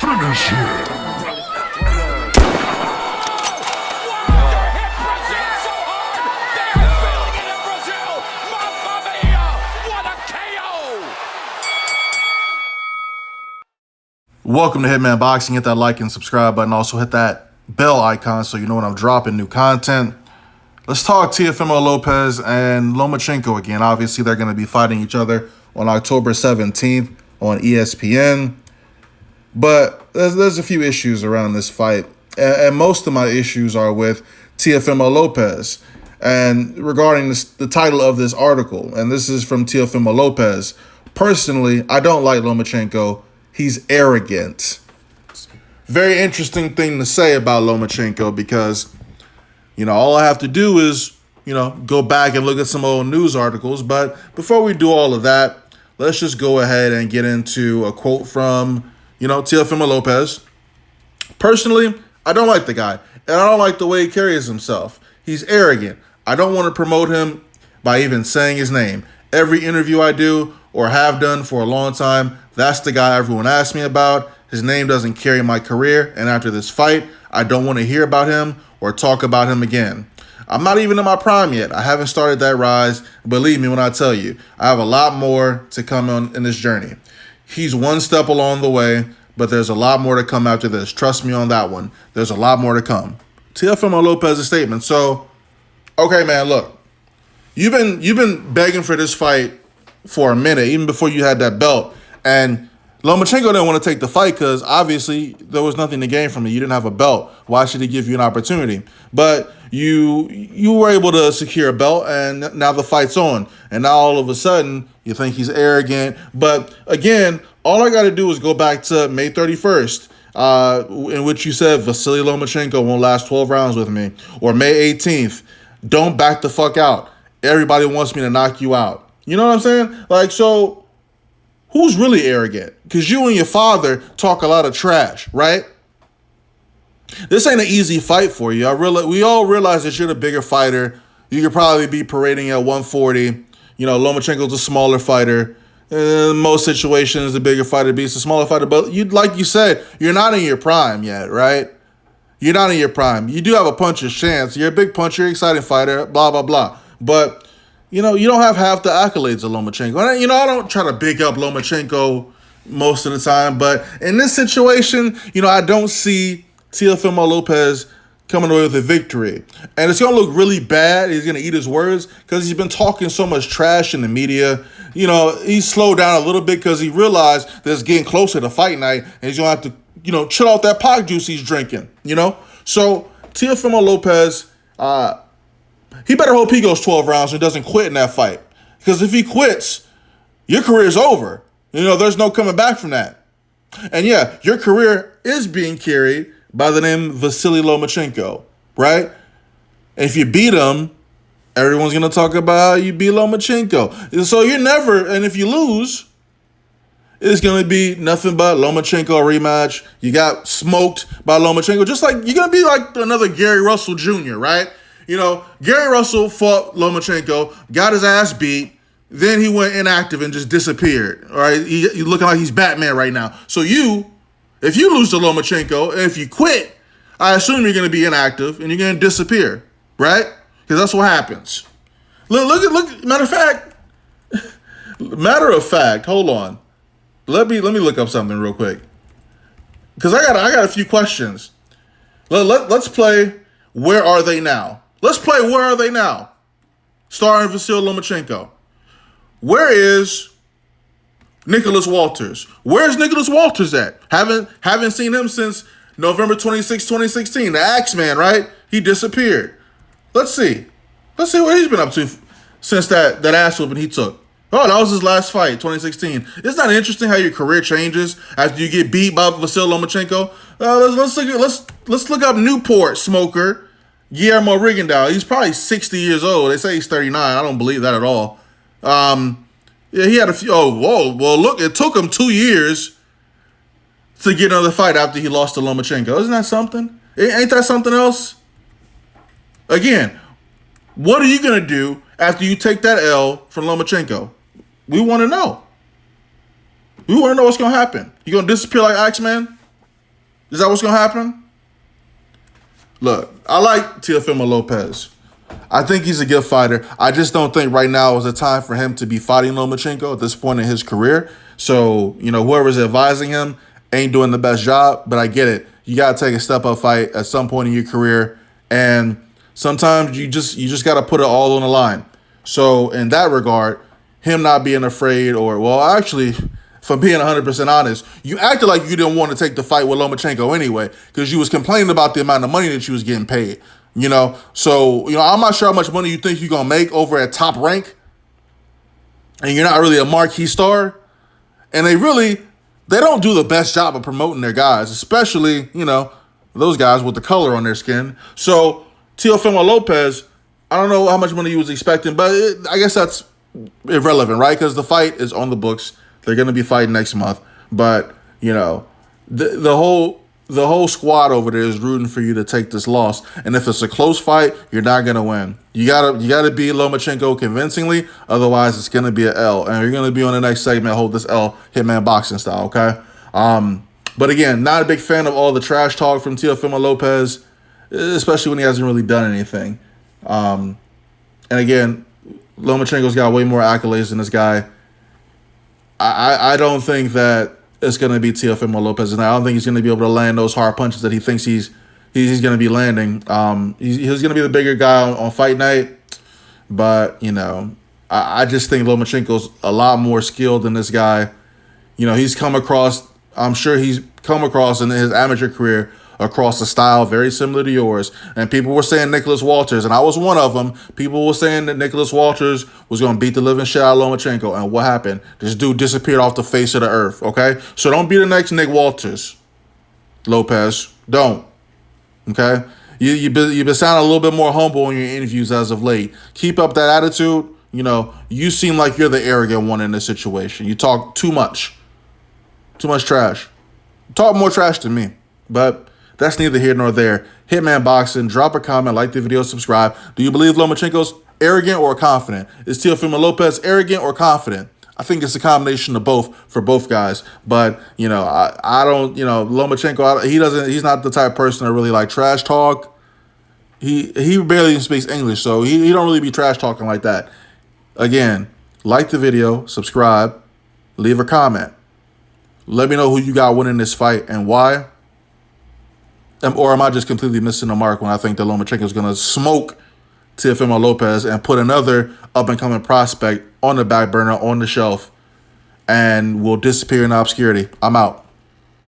Finish him. Welcome to Hitman Boxing. Hit that like and subscribe button. Also hit that bell icon so you know when I'm dropping new content. Let's talk Teofimo Lopez and Lomachenko again. Obviously, they're going to be fighting each other on October 17th on ESPN. But there's a few issues around this fight. And most of my issues are with Teofimo Lopez. And regarding the title of this article, and this is from Teofimo Lopez. Personally, I don't like Lomachenko. He's arrogant. Very interesting thing to say about Lomachenko because, all I have to do is, go back and look at some old news articles. But before we do all of that, let's just go ahead and get into a quote from, Teofimo Lopez. Personally, I don't like the guy, and I don't like the way he carries himself. He's arrogant. I don't want to promote him by even saying his name. Every interview I do or have done for a long time, that's the guy everyone asks me about. His name doesn't carry my career, and after this fight, I don't want to hear about him or talk about him again. I'm not even in my prime yet. I haven't started that rise. Believe me when I tell you, I have a lot more to come on in this journey. He's one step along the way, but there's a lot more to come after this. Trust me on that one. There's a lot more to come. Teofimo Lopez's statement. So, okay, man, look. You've been begging for this fight for a minute, even before you had that belt. And Lomachenko didn't want to take the fight because obviously there was nothing to gain from it. You didn't have a belt. Why should he give you an opportunity? But you were able to secure a belt, and now the fight's on. And now all of a sudden you think he's arrogant. But again, all I got to do is go back to May 31st, in which you said Vasily Lomachenko won't last 12 rounds with me, or May 18th, don't back the fuck out. Everybody wants me to knock you out. You know what I'm saying? So who's really arrogant? Because you and your father talk a lot of trash, right? This ain't an easy fight for you. We all realize that you're the bigger fighter. You could probably be parading at 140. Lomachenko's a smaller fighter. In most situations, the bigger fighter beats the smaller fighter. But like you said, you're not in your prime yet, right? You're not in your prime. You do have a puncher's chance. You're a big puncher, exciting fighter, blah, blah, blah. But, you don't have half the accolades of Lomachenko. And, I don't try to big up Lomachenko most of the time. But in this situation, I don't see Teofimo Lopez coming away with a victory. And it's going to look really bad. He's going to eat his words because he's been talking so much trash in the media. He slowed down a little bit because he realized that it's getting closer to fight night. And he's going to have to, chill out that pot juice he's drinking, So Teofimo Lopez, he better hope he goes 12 rounds and doesn't quit in that fight. Because if he quits, your career's over. There's no coming back from that. And yeah, your career is being carried by the name Vasily Lomachenko, right? And if you beat him, everyone's going to talk about how you beat Lomachenko. And so and if you lose, it's going to be nothing but Lomachenko rematch. You got smoked by Lomachenko. Just like you're going to be like another Gary Russell Jr., right? Gary Russell fought Lomachenko, got his ass beat, then he went inactive and just disappeared, all right? He's looking like he's Batman right now. So if you lose to Lomachenko, and if you quit, I assume you're going to be inactive and you're going to disappear, right? Because that's what happens. Look. Matter of fact, hold on. Let me look up something real quick. Because I got a few questions. Let's play Where Are They Now? Let's play Where Are They Now? Starring Vasily Lomachenko. Where is Nicholas Walters? Where's Nicholas Walters at? Haven't seen him since November 26, 2016. The Axeman, right? He disappeared. Let's see what he's been up to since that ass whooping he took. Oh, that was his last fight, 2016. Isn't that interesting how your career changes after you get beat by Vasily Lomachenko? Let's look up Newport smoker Guillermo Rigondeaux. He's probably 60 years old. They say he's 39. I don't believe that at all. Yeah, he had a few. Oh, whoa. Well, look, it took him 2 years to get another fight after he lost to Lomachenko. Isn't that something? Ain't that something else? Again, What are you going to do after you take that L from Lomachenko? We want to know. We want to know what's going to happen. You going to disappear like Axeman? Is that what's going to happen? Look, I like Teofimo Lopez. I think he's a good fighter. I just don't think right now is the time for him to be fighting Lomachenko at this point in his career. So, whoever's advising him ain't doing the best job, but I get it. You got to take a step-up fight at some point in your career, and sometimes you just got to put it all on the line. So, in that regard, him not being afraid actually, if I'm being 100% honest, you acted like you didn't want to take the fight with Lomachenko anyway because you was complaining about the amount of money that you was getting paid. So, I'm not sure how much money you think you're going to make over at Top Rank, and you're not really a marquee star, and they don't do the best job of promoting their guys, especially, those guys with the color on their skin. So, Teofimo Lopez, I don't know how much money he was expecting, but I guess that's irrelevant, right? Because the fight is on the books. They're going to be fighting next month. But, the whole squad over there is rooting for you to take this loss. And if it's a close fight, you're not going to win. You gotta beat Lomachenko convincingly. Otherwise, it's going to be an L. And you're going to be on the next segment, hold this L, Hitman boxing style, okay? But again, not a big fan of all the trash talk from Teofimo Lopez, especially when he hasn't really done anything. And again, Lomachenko's got way more accolades than this guy. I don't think that it's going to be Teofimo Lopez, and I don't think he's going to be able to land those hard punches that he thinks he's going to be landing. He's going to be the bigger guy on fight night, but I just think Lomachenko's a lot more skilled than this guy. He's come across. I'm sure he's come across in his amateur career across a style very similar to yours. And people were saying Nicholas Walters, and I was one of them. People were saying that Nicholas Walters was going to beat the living shit out of Lomachenko. And what happened? This dude disappeared off the face of the earth, okay? So don't be the next Nick Walters, Lopez. Don't, okay? You've been sounding a little bit more humble in your interviews as of late. Keep up that attitude. You seem like you're the arrogant one in this situation. You talk too much. Too much trash. Talk more trash than me. But that's neither here nor there. Hitman Boxing, drop a comment, like the video, subscribe. Do you believe Lomachenko's arrogant or confident? Is Teofimo Lopez arrogant or confident? I think it's a combination of both for both guys. But, I don't, Lomachenko, he's not the type of person to really like trash talk. He barely even speaks English, so he don't really be trash talking like that. Again, like the video, subscribe, leave a comment. Let me know who you got winning this fight and why. Or am I just completely missing the mark when I think that Lomachenko is going to smoke Teofimo Lopez and put another up-and-coming prospect on the back burner, on the shelf, and will disappear in obscurity? I'm out.